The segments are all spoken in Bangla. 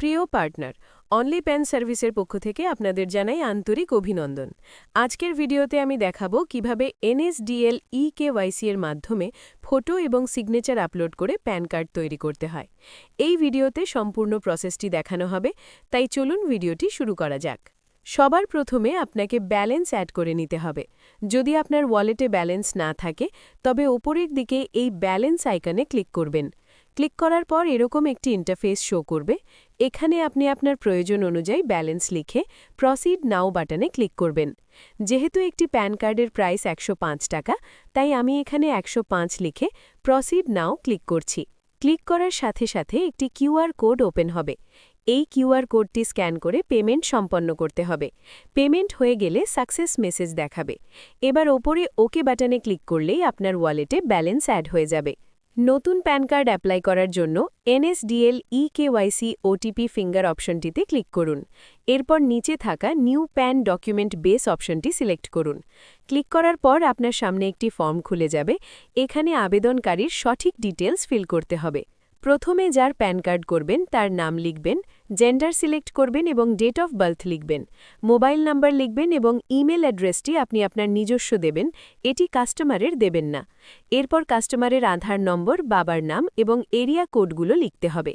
প্রিয় পার্টনার অনলি প্যান সার্ভিসের পক্ষ থেকে আপনাদের জানাই আন্তরিক অভিনন্দন। আজকের ভিডিওতে আমি দেখাবো কিভাবে এনএসডিএল ইকেওয়াইসি এর মাধ্যমে ফটো এবং সিগনেচার আপলোড করে প্যান কার্ড তৈরি করতে হয়। এই ভিডিওতে সম্পূর্ণ প্রসেসটি দেখানো হবে, তাই চলুন ভিডিওটি শুরু করা যাক। সবার প্রথমে আপনাকে ব্যালেন্স অ্যাড করে নিতে হবে। যদি আপনার ওয়ালেটে ব্যালেন্স না থাকে তবে ওপরের দিকে এই ব্যালেন্স আইকনে ক্লিক করবেন। ক্লিক করার পর এরকম একটি ইন্টারফেস শো করবে। এখানে আপনি আপনার প্রয়োজন অনুযায়ী ব্যালেন্স লিখে প্রসিড নাও বাটনে ক্লিক করবেন। যেহেতু একটি প্যান কার্ডের প্রাইস ১০৫ টাকা, তাই আমি এখানে ১০৫ লিখে প্রসিড নাও ক্লিক করছি। ক্লিক করার সাথে সাথে একটি কিউআর কোড ওপেন হবে। এই কিউআর কোডটি স্ক্যান করে পেমেন্ট সম্পন্ন করতে হবে। পেমেন্ট হয়ে গেলে সাকসেস মেসেজ দেখাবে। এবার ওপরে ওকে বাটনে ক্লিক করলেই আপনার ওয়ালেটে ব্যালেন্স অ্যাড হয়ে যাবে। নতুন প্যান কার্ড অ্যাপ্লাই করার জন্য এনএসডিএল ইকেওয়াইসি ওটিপি ফিঙ্গার অপশনটিতে ক্লিক করুন। এরপর নিচে থাকা নিউ প্যান ডকুমেন্ট বেস অপশনটি সিলেক্ট করুন। ক্লিক করার পর আপনার সামনে একটি ফর্ম খুলে যাবে। এখানে আবেদনকারীর সঠিক ডিটেলস ফিল করতে হবে। প্রথমে যার প্যান কার্ড করবেন তার নাম লিখবেন, জেন্ডার সিলেক্ট করবেন এবং ডেট অফ বার্থ লিখবেন। মোবাইল নাম্বার লিখবেন এবং ইমেল অ্যাড্রেসটি আপনি আপনার নিজস্ব দেবেন, এটি কাস্টমারের দেবেন না। এরপর কাস্টমারের আধার নম্বর, বাবার নাম এবং এরিয়া কোডগুলো লিখতে হবে।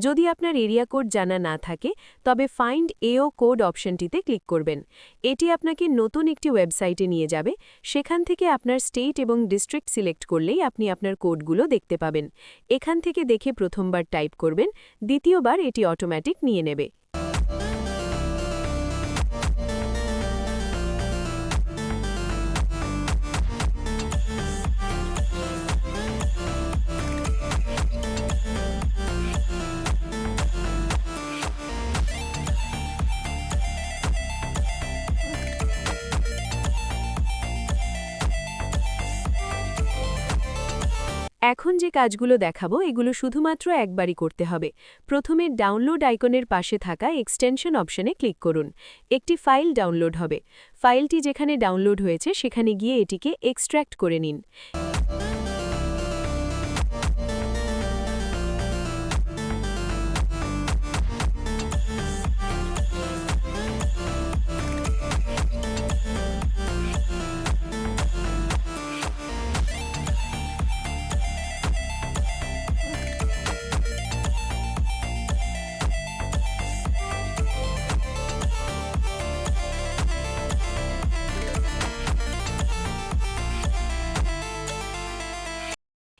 যদি আপনার এরিয়া কোড জানা না থাকে তবে ফাইন্ড এও কোড অপশনটিতে ক্লিক করবেন। এটি আপনাকে নতুন একটি ওয়েবসাইটে নিয়ে যাবে। সেখান থেকে আপনার স্টেট এবং ডিস্ট্রিক্ট সিলেক্ট করলেই আপনি আপনার কোডগুলো দেখতে পাবেন। এখান থেকে দেখে প্রথমবার টাইপ করবেন, দ্বিতীয়বার এটি অটোমেটিক নিয়ে নেবে। এখন যে কাজগুলো দেখাবো এগুলো শুধুমাত্র একবারই করতে হবে। প্রথমে ডাউনলোড আইকনের পাশে থাকা এক্সটেনশন অপশনে ক্লিক করুন। একটি ফাইল ডাউনলোড হবে। ফাইলটি যেখানে ডাউনলোড হয়েছে সেখানে গিয়ে এটিকে এক্সট্র্যাক্ট করে নিন।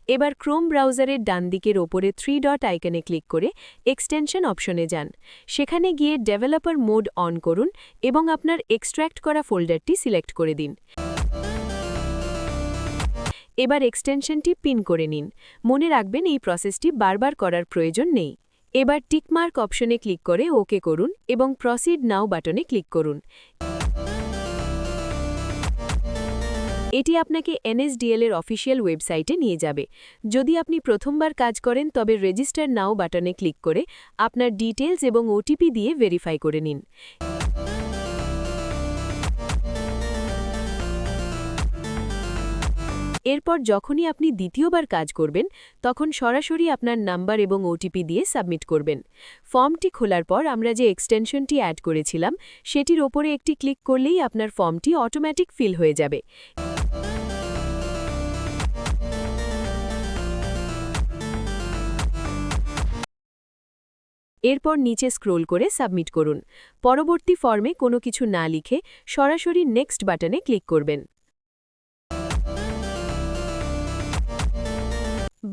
এবার ক্রোম ব্রাউজারের ডান দিকের ওপরে 3 ডট আইকনে ক্লিক করে এক্সটেনশন অপশনে যান। সেখানে গিয়ে ডেভেলপার মোড অন করুন এবং আপনার এক্সট্র্যাক্ট করা ফোল্ডারটি সিলেক্ট করে দিন। এবার এক্সটেনশনটি পিন করে নিন। মনে রাখবেন এই প্রসেসটি বারবার করার প্রয়োজন নেই। এবার টিকমার্ক অপশনে ক্লিক করে ওকে করুন এবং প্রসিড নাও বাটনে ক্লিক করুন। এটি আপনাকে এনএসডিএল এর অফিসিয়াল ওয়েবসাইটে নিয়ে যাবে। যদি আপনি প্রথমবার কাজ করেন তবে রেজিস্টার নাও বাটনে ক্লিক করে আপনার ডিটেলস এবং ওটিপি দিয়ে ভেরিফাই করে নিন। এরপর যখনই আপনি দ্বিতীয়বার কাজ করবেন তখন সরাসরি আপনার নাম্বার এবং ওটিপি দিয়ে সাবমিট করবেন। ফর্মটি খোলার পর আমরা যে এক্সটেনশনটি অ্যাড করেছিলাম সেটির ওপরে একটি ক্লিক করলেই আপনার ফর্মটি অটোমেটিক ফিল হয়ে যাবে। এরপর নিচে স্ক্রোল করে সাবমিট করুন। পরবর্তী ফর্মে কোনো কিছু না লিখে সরাসরি নেক্সট বাটনে ক্লিক করবেন।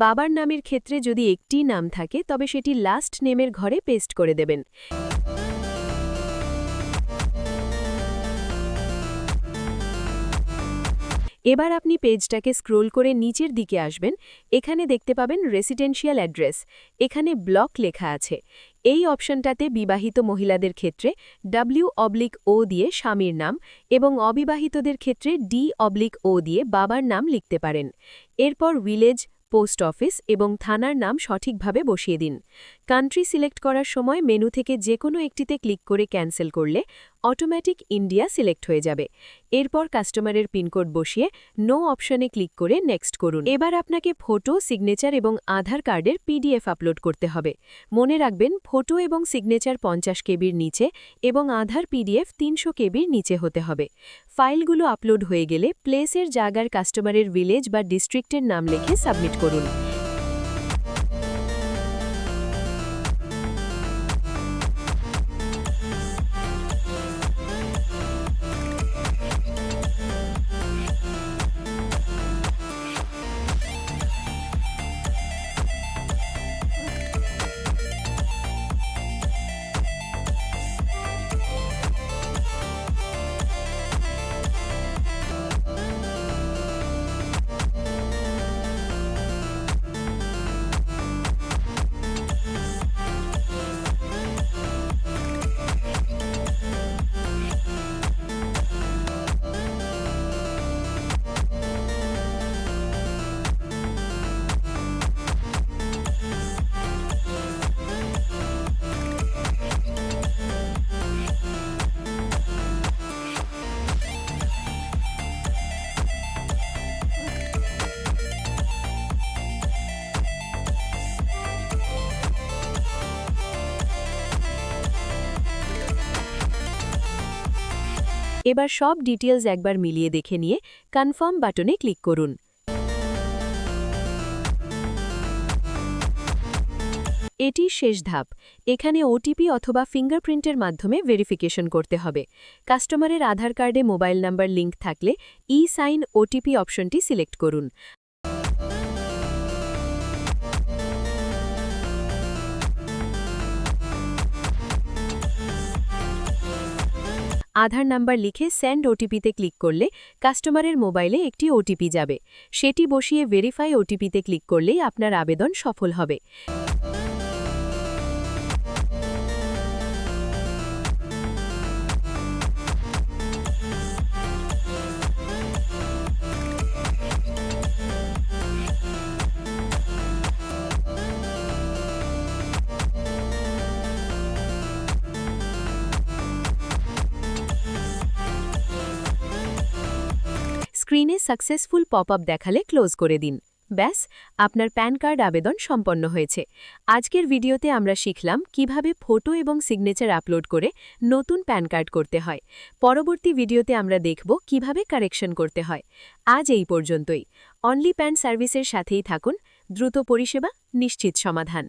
বাবার নামের ক্ষেত্রে যদি একটি নাম থাকে তবে সেটি লাস্ট নেমের ঘরে পেস্ট করে দেবেন। এবার আপনি পেজটাকে স্ক্রোল করে নিচের দিকে আসবেন। এখানে দেখতে পাবেন রেসিডেন্সিয়াল অ্যাড্রেস। এখানে ব্লক লেখা আছে। এই অপশনটাতে বিবাহিত মহিলাদের ক্ষেত্রে W/O দিয়ে স্বামীর নাম এবং অবিবাহিতদের ক্ষেত্রে D/O দিয়ে বাবার নাম লিখতে পারেন। এরপর ভিলেজ, পোস্ট অফিস এবং থানার নাম সঠিকভাবে বসিয়ে দিন। কান্ট্রি সিলেক্ট করার সময় মেনু থেকে যে কোনো একটিতে ক্লিক করে ক্যান্সেল করলে অটোমেটিক ইন্ডিয়া সিলেক্ট হয়ে যাবে। এরপর কাস্টমারের পিনকোড বসিয়ে নো অপশনে ক্লিক করে নেক্সট করুন। এবার আপনাকে ফটো, সিগনেচার এবং আধার কার্ডের PDF আপলোড করতে হবে। মনে রাখবেন, ফটো এবং সিগনেচার 50 কেবির নিচে এবং আধার PDF 300 কেবির নিচে হতে হবে। ফাইলগুলো আপলোড হয়ে গেলে প্লেসের জায়গার কাস্টমারের ভিলেজ বা ডিস্ট্রিক্টের নাম লিখে সাবমিট করুন। এবার সব ডিটেলস একবার মিলিয়ে দেখে নিয়ে কনফার্ম বাটনে ক্লিক করুন। এটি শেষ ধাপ। এখানে OTP অথবা ফিঙ্গারপ্রিন্টের মাধ্যমে ভেরিফিকেশন করতে হবে। কাস্টমারের আধার কার্ডে মোবাইল নাম্বার লিঙ্ক থাকলে ই-সাইন OTP অপশনটি সিলেক্ট করুন। আধার নাম্বার লিখে সেন্ড OTPতে ক্লিক করলে কাস্টমারের মোবাইলে একটি OTP যাবে। সেটি বসিয়ে ভেরিফাই OTPতে ক্লিক করলেই আপনার আবেদন সফল হবে। স্ক্রিনে সাকসেসফুল পপআপ দেখালে ক্লোজ করে দিন। ব্যাস, আপনার প্যান কার্ড আবেদন সম্পন্ন হয়েছে। আজকের ভিডিওতে আমরা শিখলাম কিভাবে ফটো এবং সিগনেচার আপলোড করে নতুন প্যান কার্ড করতে হয়। পরবর্তী ভিডিওতে আমরা দেখব কিভাবে কারেকশন করতে হয়। আজ এই পর্যন্তই। অনলি প্যান সার্ভিসের সাথেই থাকুন। দ্রুত পরিষেবা, নিশ্চিত সমাধান।